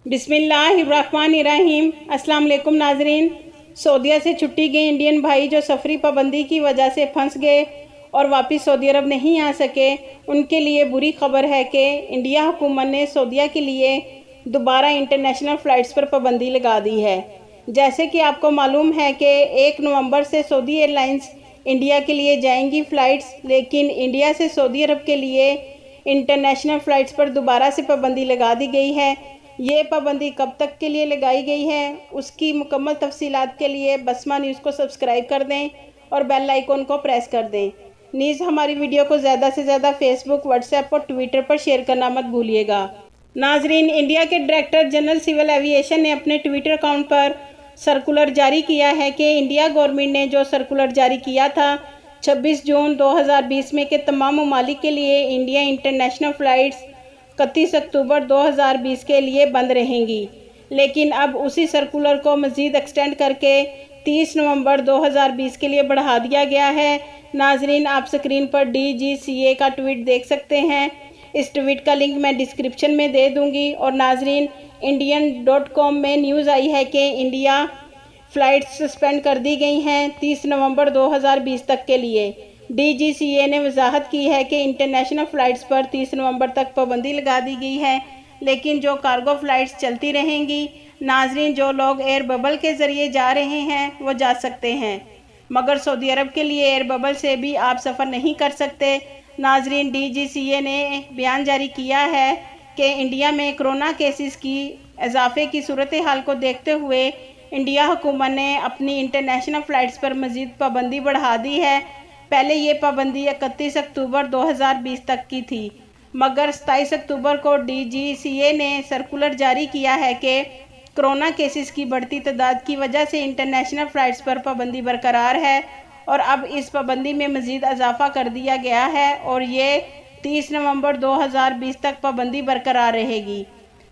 بسم اللہ الرحمن الرحیم۔ السلام علیکم ناظرین۔ سعودیہ سے چھٹی گئے انڈین بھائی جو سفری پابندی کی وجہ سے پھنس گئے اور واپس سعودی عرب نہیں آ سکے، ان کے لیے بری خبر ہے کہ انڈیا حکومت نے سعودیہ کے لیے دوبارہ انٹرنیشنل فلائٹس پر پابندی لگا دی ہے۔ جیسے کہ آپ کو معلوم ہے کہ 1 نومبر سے سعودی ایئر لائنز انڈیا کے لیے جائیں گی فلائٹس، لیکن انڈیا سے سعودی عرب کے لیے انٹرنیشنل فلائٹس پر دوبارہ سے پابندی لگا دی گئی ہے۔ یہ پابندی کب تک کے لیے لگائی گئی ہے، اس کی مکمل تفصیلات کے لیے بسمہ نیوز کو سبسکرائب کر دیں اور بیل آئیکن کو پریس کر دیں۔ نیز ہماری ویڈیو کو زیادہ سے زیادہ فیس بک، واٹس ایپ اور ٹویٹر پر شیئر کرنا مت بھولیے گا۔ ناظرین، انڈیا کے ڈائریکٹر جنرل سول ایوی ایشن نے اپنے ٹویٹر اکاؤنٹ پر سرکولر جاری کیا ہے کہ انڈیا گورنمنٹ نے جو سرکولر جاری کیا تھا 26 جون 2020 میں کہ تمام ممالک کے لیے انڈیا انٹرنیشنل فلائٹس 31 اکتوبر 2020 کے لیے بند رہیں گی، لیکن اب اسی سرکولر کو مزید ایکسٹینڈ کر کے 30 نومبر 2020 کے لیے بڑھا دیا گیا ہے۔ ناظرین، آپ سکرین پر DGCA کا ٹویٹ دیکھ سکتے ہیں۔ اس ٹویٹ کا لنک میں ڈسکرپشن میں دے دوں گی۔ اور ناظرین، Indian.com میں نیوز آئی ہے کہ انڈیا فلائٹس سسپینڈ کر دی گئی ہیں 30 نومبر 2020 تک کے لیے۔ DGCA نے وضاحت کی ہے کہ انٹرنیشنل فلائٹس پر 30 نومبر تک پابندی لگا دی گئی ہے، لیکن جو کارگو فلائٹس چلتی رہیں گی۔ ناظرین، جو لوگ ایئر ببل کے ذریعے جا رہے ہیں وہ جا سکتے ہیں، مگر سعودی عرب کے لیے ایئر ببل سے بھی آپ سفر نہیں کر سکتے۔ ناظرین، DGCA نے بیان جاری کیا ہے کہ انڈیا میں کرونا کیسز کی اضافے کی صورتحال کو دیکھتے ہوئے انڈیا حکومت نے اپنی انٹرنیشنل فلائٹس پر مزید پابندی بڑھا دی ہے۔ پہلے یہ پابندی 31 اکتوبر 2020 تک کی تھی، مگر 27 اکتوبر کو DGCA نے سرکولر جاری کیا ہے کہ کرونا کیسز کی بڑھتی تعداد کی وجہ سے انٹرنیشنل فلائٹس پر پابندی برقرار ہے، اور اب اس پابندی میں مزید اضافہ کر دیا گیا ہے اور یہ 30 نومبر 2020 تک پابندی برقرار رہے گی۔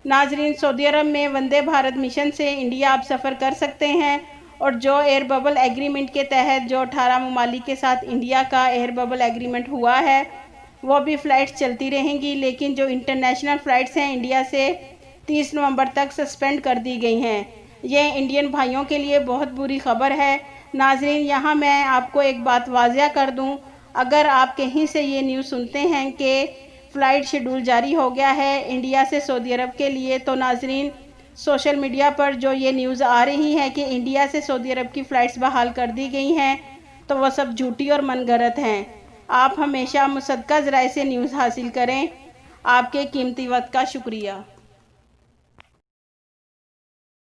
ناظرین، سعودی عرب میں وندے بھارت مشن سے انڈیا اب سفر کر سکتے ہیں، اور جو ایئر ببل ایگریمنٹ کے تحت جو 18 ممالک کے ساتھ انڈیا کا ایئر ببل ایگریمنٹ ہوا ہے وہ بھی فلائٹس چلتی رہیں گی، لیکن جو انٹرنیشنل فلائٹس ہیں انڈیا سے 30 نومبر تک سسپینڈ کر دی گئی ہیں۔ یہ انڈین بھائیوں کے لیے بہت بری خبر ہے۔ ناظرین، یہاں میں آپ کو ایک بات واضح کر دوں، اگر آپ کہیں سے یہ نیوز سنتے ہیں کہ فلائٹ شیڈول جاری ہو گیا ہے انڈیا سے سعودی عرب کے لیے، تو ناظرین، سوشل میڈیا پر جو یہ نیوز آ رہی ہے کہ انڈیا سے سعودی عرب کی فلائٹس بحال کر دی گئی ہیں، تو وہ سب جھوٹی اور من گھڑت ہیں۔ آپ ہمیشہ مصدقہ ذرائع سے نیوز حاصل کریں۔ آپ کے قیمتی وقت کا شکریہ۔